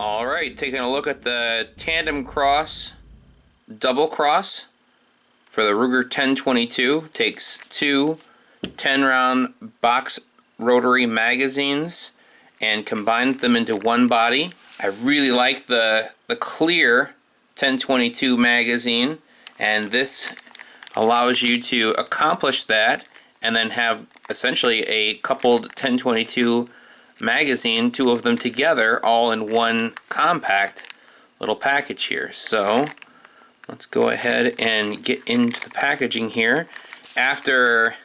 Alright, taking a look at the Tandem Kross double cross for the Ruger 1022. Takes two 10-round box rotary magazines and combines them into one body. I really like the clear 1022 magazine, and this allows you to accomplish that and then have essentially a coupled 1022 magazine, two of them together, all in one compact little package here. So let's go ahead and get into the packaging here. After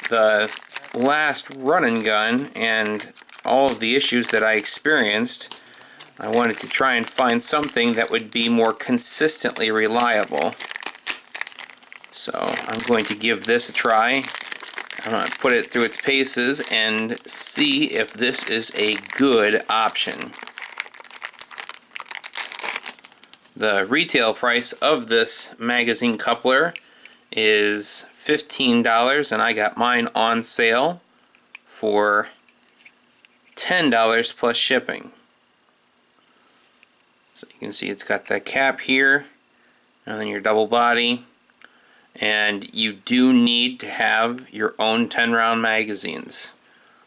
the last run and gun and all of the issues that I experienced, I wanted to try and find something that would be more consistently reliable. So I'm going to give this a try. I'm going to put it through its paces and see if this is a good option. The retail price of this magazine coupler is $15, and I got mine on sale for $10 plus shipping. So you can see it's got that cap here, and then your double body. And you do need to have your own 10-round magazines.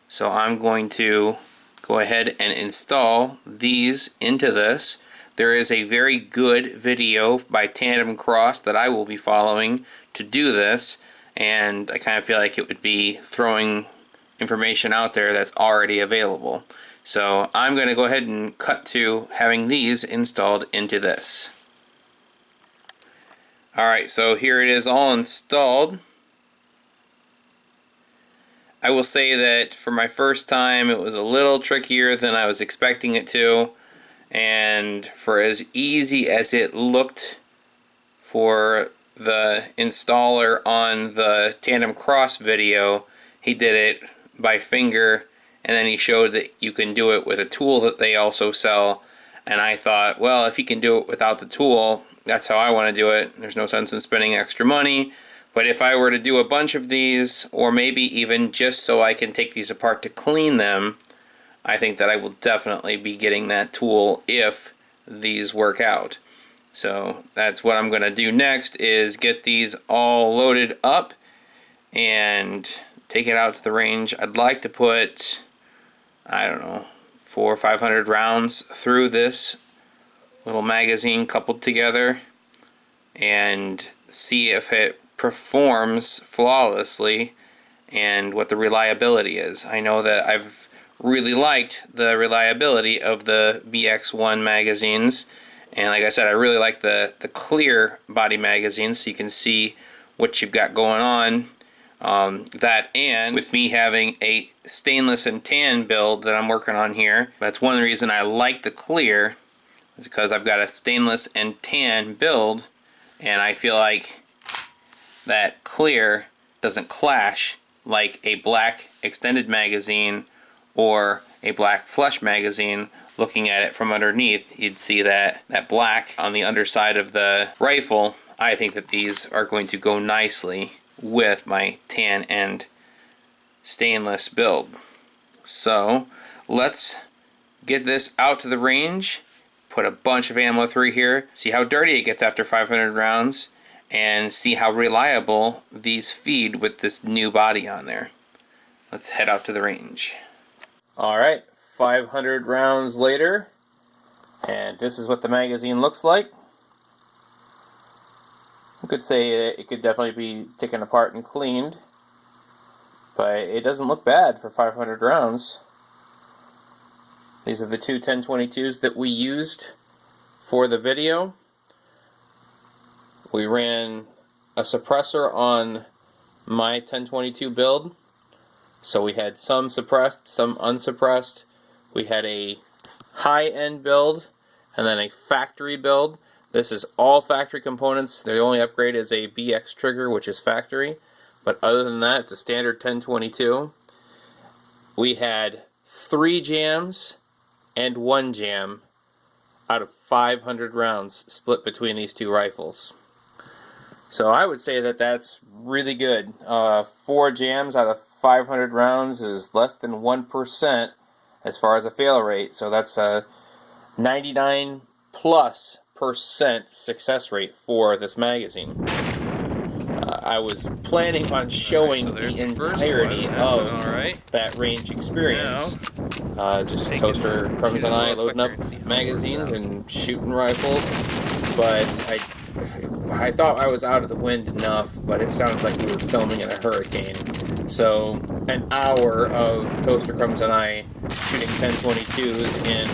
So I'm going to go ahead and install these into this. There is a very good video by Tandem Kross that I will be following to do this, and I kind of feel like it would be throwing information out there that's already available. So I'm going to go ahead and cut to having these installed into this. Alright, so here it is all installed. I will say that for my first time it was a little trickier than I was expecting it to, and for as easy as it looked for the installer on the Tandem Kross video, he did it by finger, and then he showed that you can do it with a tool that they also sell, and I thought, well, if he can do it without the tool, that's how I want to do it. There's no sense in spending extra money. But if I were to do a bunch of these, or maybe even just so I can take these apart to clean them, I think that I will definitely be getting that tool if these work out. So that's what I'm going to do next, is get these all loaded up and take it out to the range. I'd like to put, I don't know, 400 or 500 rounds through this little magazine coupled together and see if it performs flawlessly and what the reliability is. I know that I've really liked the reliability of the BX1 magazines, and like I said, I really like the clear body magazines so you can see what you've got going on. That, and with me having a stainless and tan build that I'm working on here, that's one reason I like the clear, is because I've got a stainless and tan build, and I feel like that clear doesn't clash like a black extended magazine or a black flush magazine. Looking at it from underneath, you'd see that black on the underside of the rifle. I think that these are going to go nicely with my tan and stainless build. So let's get this out to the range, put a bunch of ammo through here, see how dirty it gets after 500 rounds, and see how reliable these feed with this new body on there. Let's head out to the range. Alright, 500 rounds later, and this is what the magazine looks like. I could say it could definitely be taken apart and cleaned, but it doesn't look bad for 500 rounds. These are the two 1022s that we used for the video. We ran a suppressor on my 1022 build, so we had some suppressed, some unsuppressed. We had a high-end build and then a factory build. This is all factory components. The only upgrade is a BX trigger, which is factory, but other than that, it's a standard 1022. We had 3 jams and 1 jam out of 500 rounds split between these two rifles. So I would say that that's really good. 4 jams out of 500 rounds is less than 1% as far as a fail rate. So that's 99+% success rate for this magazine. I was planning on showing the entirety of that range experience. Just Toaster, Crumbs, and I loading up magazines and shooting rifles. But I thought I was out of the wind enough, but it sounds like we were filming in a hurricane. So an hour of Toaster, Crumbs, and I shooting 1022s in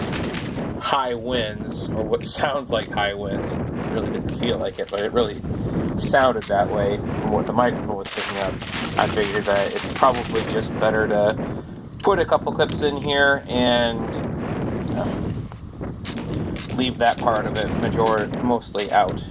high winds, or what sounds like high winds. It really didn't feel like it, but it really sounded that way from what the microphone was picking up. I figured that it's probably just better to put a couple clips in here and leave that part of it mostly out.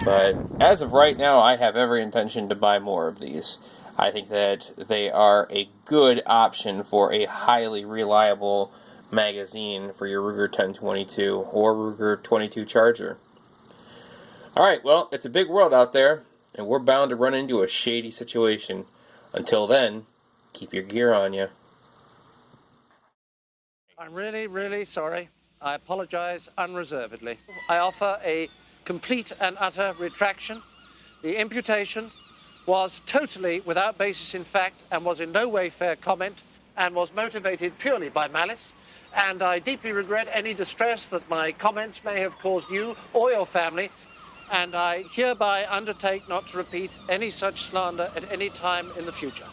But as of right now, I have every intention to buy more of these. I think that they are a good option for a highly reliable magazine for your Ruger 1022 or Ruger 22 Charger. Alright, well, it's a big world out there, and we're bound to run into a shady situation. Until then, keep your gear on you. I'm really, really sorry. I apologize unreservedly. I offer a complete and utter retraction. The imputation was totally without basis in fact and was in no way fair comment and was motivated purely by malice. And I deeply regret any distress that my comments may have caused you or your family. And I hereby undertake not to repeat any such slander at any time in the future.